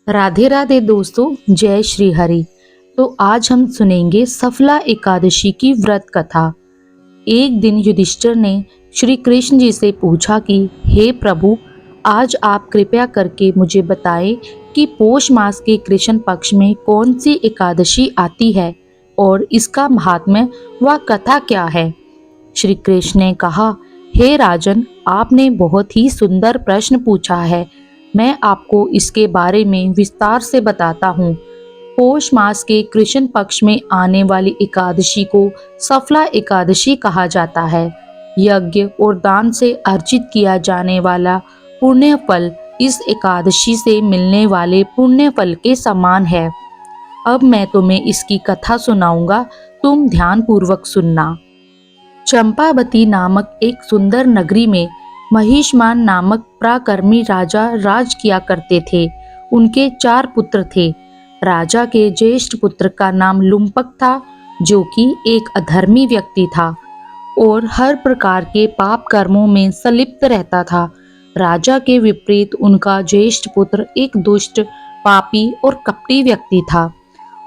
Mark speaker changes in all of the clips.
Speaker 1: राधे राधे दोस्तों, जय श्री हरि। तो आज हम सुनेंगे सफला एकादशी की व्रत कथा। एक दिन युधिष्ठिर ने श्री कृष्ण जी से पूछा कि हे प्रभु, आज आप कृपया करके मुझे बताएं कि पौष मास के कृष्ण पक्ष में कौन सी एकादशी आती है और इसका महात्म्य व कथा क्या है। श्री कृष्ण ने कहा, हे राजन, आपने बहुत ही सुंदर प्रश्न पूछा है। मैं आपको इसके बारे में विस्तार से बताता हूँ। पौष मास के कृष्ण पक्ष में आने वाली एकादशी को सफला एकादशी कहा जाता है। यज्ञ और दान से अर्जित किया जाने वाला पुण्य फल इस एकादशी से मिलने वाले पुण्य फल के समान है। अब मैं तुम्हें इसकी कथा सुनाऊंगा, तुम ध्यान पूर्वक सुनना। चंपावती नामक एक सुंदर नगरी में महिष्मान नामक पराक्रमी राजा राज किया करते थे। उनके 4 पुत्र थे। राजा के ज्येष्ठ पुत्र का नाम लुम्पक था, जो कि एक अधर्मी व्यक्ति था और हर प्रकार के पाप कर्मों में संलिप्त रहता था। राजा के विपरीत उनका ज्येष्ठ पुत्र एक दुष्ट, पापी और कपटी व्यक्ति था।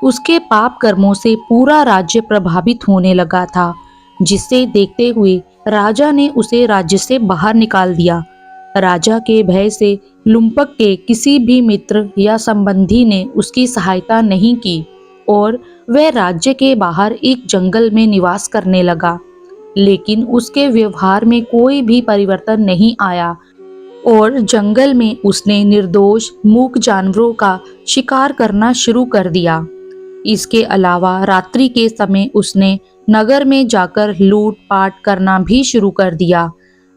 Speaker 1: उसके पाप कर्मों से पूरा राज्य प्रभावित होने लगा था, जिसे देखते हुए राजा ने उसे राज्य से बाहर निकाल दिया। राजा के भय से लुम्पक के किसी भी मित्र या संबंधी ने उसकी सहायता नहीं की और वह राज्य के बाहर एक जंगल में निवास करने लगा। लेकिन उसके व्यवहार में कोई भी परिवर्तन नहीं आया और जंगल में उसने निर्दोष मूक जानवरों का शिकार करना शुरू कर दिया। इसके अलावा रात्रि के समय उसने नगर में जाकर लूट पाट करना भी शुरू कर दिया।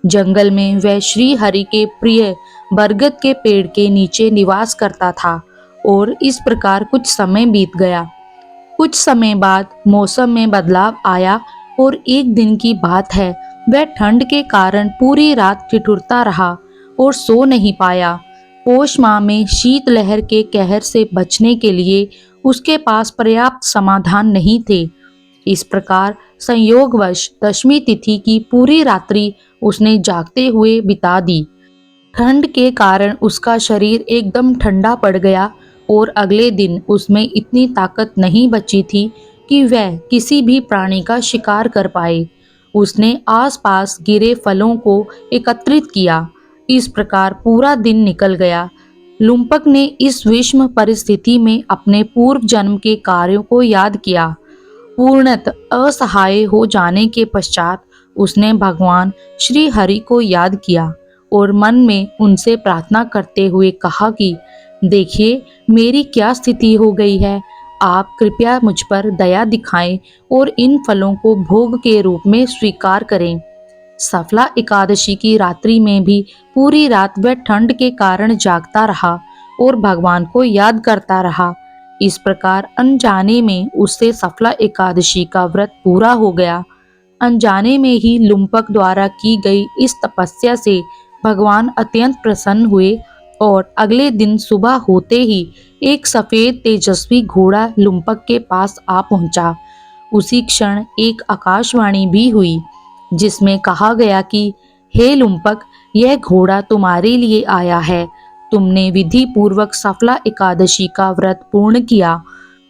Speaker 1: जंगल में वह श्री हरि के प्रिय बरगद के पेड़ के नीचे निवास करता था और इस प्रकार कुछ समय बीत गया। कुछ समय बाद मौसम में बदलाव आया और एक दिन की बात है, वह ठंड के कारण पूरी रात ठिठुरता रहा और सो नहीं पाया। पौष माह में शीतलहर के कहर से बचने के लिए उसके पास पर्याप्त समाधान नहीं थे। इस प्रकार संयोगवश दशमी तिथि की पूरी रात्रि उसने जागते हुए बिता दी। ठंड के कारण उसका शरीर एकदम ठंडा पड़ गया और अगले दिन उसमें इतनी ताकत नहीं बची थी कि वह किसी भी प्राणी का शिकार कर पाए। उसने आसपास गिरे फलों को एकत्रित किया। इस प्रकार पूरा दिन निकल गया। लुम्पक ने इस विषम परिस्थिति में अपने पूर्व जन्म के कार्यों को याद किया। पूर्णतः असहाय हो जाने के पश्चात उसने भगवान श्री हरि को याद किया और मन में उनसे प्रार्थना करते हुए कहा कि देखिए, मेरी क्या स्थिति हो गई है। आप कृपया मुझ पर दया दिखाएं और इन फलों को भोग के रूप में स्वीकार करें। सफला एकादशी की रात्रि में भी पूरी रात वह ठंड के कारण जागता रहा और भगवान को याद करता रहा। इस प्रकार अनजाने में उससे सफला एकादशी का व्रत पूरा हो गया। अनजाने में ही लुम्पक द्वारा की गई इस तपस्या से भगवान अत्यंत प्रसन्न हुए और अगले दिन सुबह होते ही एक सफेद तेजस्वी घोड़ा लुम्पक के पास आ पहुंचा। उसी क्षण एक आकाशवाणी भी हुई, जिसमें कहा गया कि हे लुम्पक, यह घोड़ा तुम्हारे लिए आया है। तुमने विधि पूर्वक सफला एकादशी का व्रत पूर्ण किया,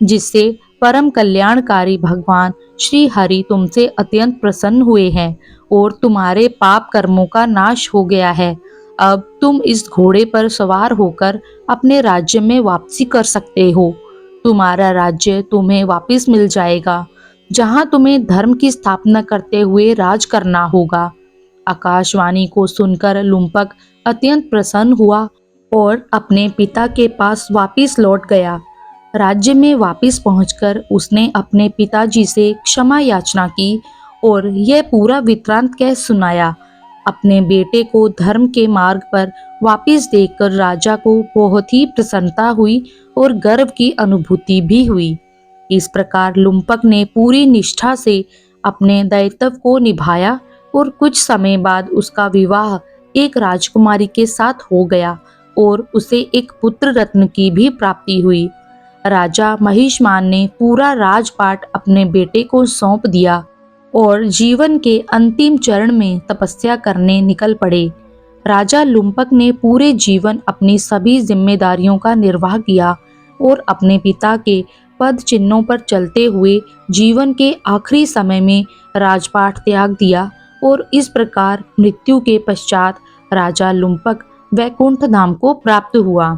Speaker 1: जिससे परम कल्याणकारी भगवान श्री हरि तुमसे अत्यंत प्रसन्न हुए हैं और तुम्हारे पाप कर्मों का नाश हो गया है। अब तुम इस घोड़े पर सवार होकर अपने राज्य में वापसी कर सकते हो। तुम्हारा राज्य तुम्हें वापस मिल जाएगा, जहां तुम्हें धर्म की स्थापना करते हुए राज करना होगा। आकाशवाणी को सुनकर लुम्पक अत्यंत प्रसन्न हुआ और अपने पिता के पास वापस लौट गया। राज्य में वापस पहुंचकर उसने अपने पिताजी से क्षमा याचना की और यह पूरा वृत्तांत कह सुनाया। अपने बेटे को धर्म के मार्ग पर वापस देखकर राजा को बहुत ही प्रसन्नता हुई और गर्व की अनुभूति भी हुई। इस प्रकार लुम्पक ने पूरी निष्ठा से अपने दायित्व को निभाया और कुछ समय बाद उसका विवाह एक राजकुमारी के साथ हो गया और उसे एक पुत्र रत्न की भी प्राप्ति हुई। राजा महिष्मान ने पूरा राजपाट अपने बेटे को सौंप दिया और जीवन के अंतिम चरण में तपस्या करने निकल पड़े। राजा लुम्पक ने पूरे जीवन अपनी सभी जिम्मेदारियों का निर्वाह किया और अपने पिता के पद चिन्हों पर चलते हुए जीवन के आखिरी समय में राजपाट त्याग दिया और इस प्रकार मृत्यु के पश्चात राजा लुम्पक वैकुंठ धाम को प्राप्त हुआ।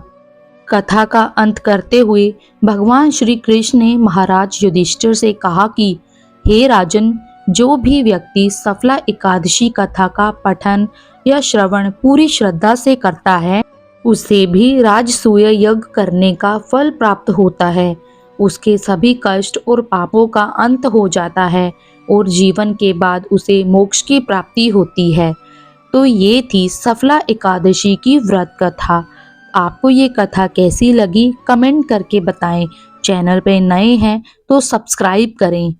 Speaker 1: कथा का अंत करते हुए भगवान श्री कृष्ण ने महाराज युधिष्ठिर से कहा कि हे राजन, जो भी व्यक्ति सफला एकादशी कथा का पठन या श्रवण पूरी श्रद्धा से करता है, उसे भी राजसूय यज्ञ करने का फल प्राप्त होता है। उसके सभी कष्ट और पापों का अंत हो जाता है और जीवन के बाद उसे मोक्ष की प्राप्ति होती है। तो ये थी सफला एकादशी की व्रत कथा। आपको ये कथा कैसी लगी कमेंट करके बताएं। चैनल पे नए हैं तो सब्सक्राइब करें।